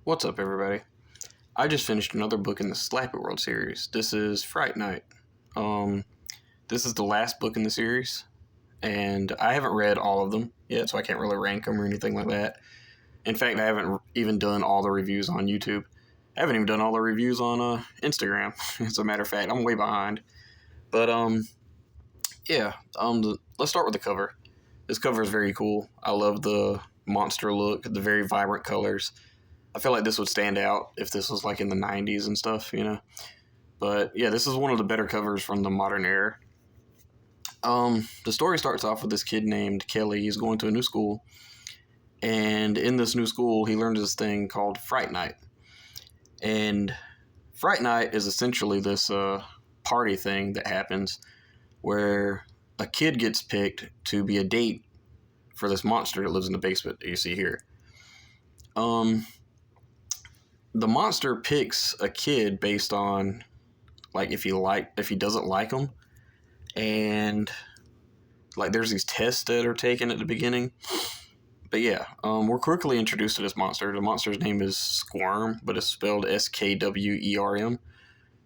What's up, everybody? I just finished another book in the Slappyworld series. This is Friight Night. Um, this is the last book in the series, and I haven't read all of them yet, so I can't really rank them or anything like that. In fact, I haven't even done all the reviews on YouTube. I haven't even done all the reviews on Instagram. As a matter of fact, I'm way behind. But yeah. Let's start with the cover. This cover is very cool. I love the monster look, the very vibrant colors. I feel like this would stand out if this was like in the 90s and stuff. But yeah, this is one of the better covers from the modern era. The story starts off with this kid named Kelly. He's going to a new school, and in this new school, he learns this thing called Friight Night. And Friight Night is essentially this party thing that happens where a kid gets picked to be a date for this monster that lives in the basement that you see here. The monster picks a kid based on like if he doesn't like him, and like there's these tests that are taken at the beginning. But yeah, we're quickly introduced to this monster. The monster's name is Squirm, but it's spelled Skwerm,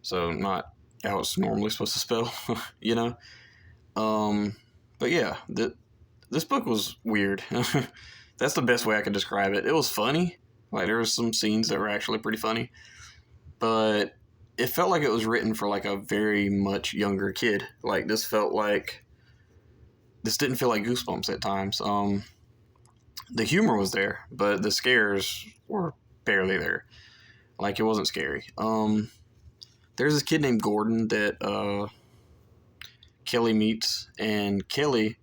so not how it's normally supposed to spell, you know. But yeah, this book was weird. That's the best way I could describe it. It was funny. Like there were some scenes that were actually pretty funny, but it felt like it was written for like a very much younger kid. Like this didn't feel like Goosebumps at times. The humor was there, but the scares were barely there. Like it wasn't scary. There's this kid named Gordon that Kelly meets, and Kelly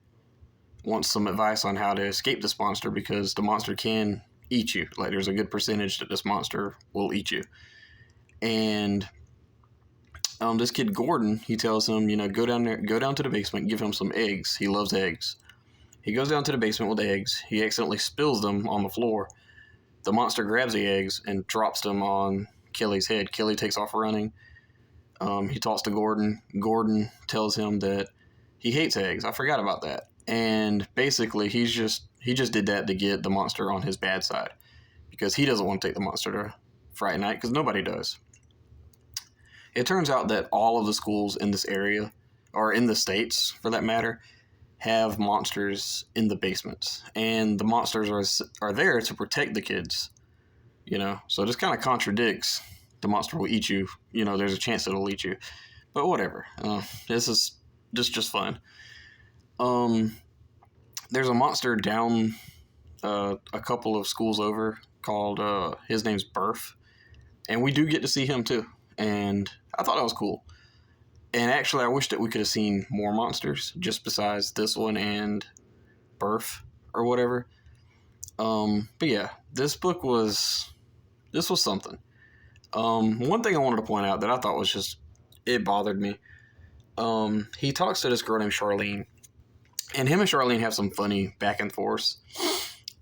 wants some advice on how to escape this monster because the monster can eat you. Like there's a good percentage that this monster will eat you. And this kid Gordon, he tells him, go down to the basement, give him some eggs. He loves eggs. He goes down to the basement with eggs. He accidentally spills them on the floor. The monster grabs the eggs and drops them on Kelly's head. Kelly takes off running. He talks to Gordon. Gordon tells him that he hates eggs. I forgot about that. And basically, he just did that to get the monster on his bad side because he doesn't want to take the monster to Fright Night because nobody does. It turns out that all of the schools in this area, or in the states for that matter, have monsters in the basements, and the monsters are there to protect the kids. So this kind of contradicts the monster will eat you. There's a chance it'll eat you, but whatever. This is just fun. There's a monster down a couple of schools over called his name's Burf, and we do get to see him too, and I thought that was cool. And actually, I wish that we could have seen more monsters just besides this one and Burf or whatever. But yeah, this was something. One thing I wanted to point out that I thought was it bothered me. He talks to this girl named Charlene, and him and Charlene have some funny back and forth.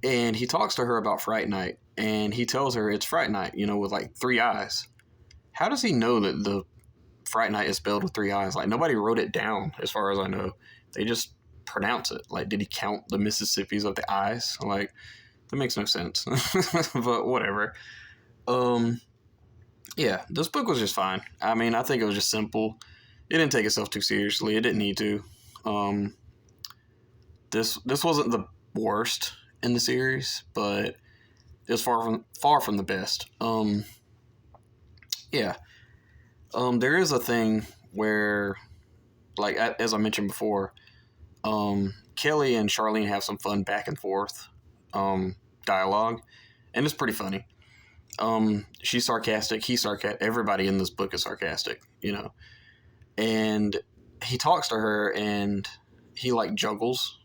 And he talks to her about Fright Night, and he tells her it's Fright Night, with like 3 eyes. How does he know that the Fright Night is spelled with 3 eyes? Like nobody wrote it down, as far as I know. They just pronounce it. Like, did he count the Mississippis of the eyes? Like, that makes no sense. But whatever. Yeah, this book was just fine. I mean, I think it was just simple. It didn't take itself too seriously. It didn't need to. This wasn't the worst in the series, but it was far from the best. Yeah. There is a thing where, like, as I mentioned before, Kelly and Charlene have some fun back and forth dialogue, and it's pretty funny. She's sarcastic, he's sarcastic, everybody in this book is sarcastic, and he talks to her, and he, like, juggles.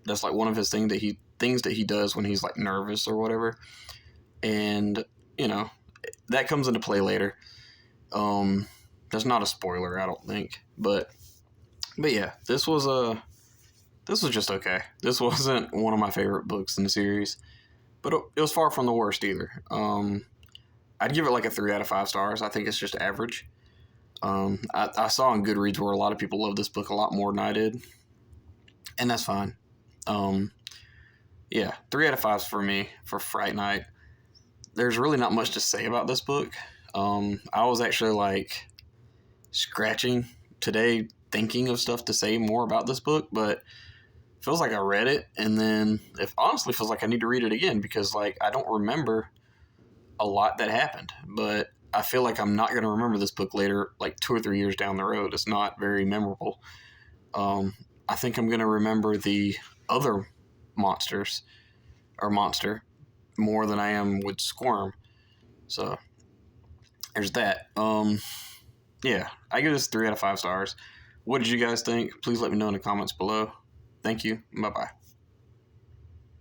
That's, like, one of his things that he does when he's, like, nervous or whatever, and, that comes into play later. That's not a spoiler, I don't think, but yeah, this was just okay. This wasn't one of my favorite books in the series, but it was far from the worst either. I'd give it like a 3 out of 5 stars. I think it's just average. I saw on Goodreads where a lot of people love this book a lot more than I did, and that's fine. Yeah, 3 out of 5 for me for Fright Night. there's really not much to say about this book. I was actually like scratching today thinking of stuff to say more about this book, but feels like I read it, and then it honestly feels like I need to read it again because like I don't remember a lot that happened, but I feel like I'm not going to remember this book later, like 2 or 3 years down the road. It's not very memorable. Um, I think I'm going to remember the other monsters or monster more than I am with Squirm. So there's that. Yeah, I give this 3 out of 5 stars. What did you guys think? Please let me know in the comments below. Thank you. Bye bye.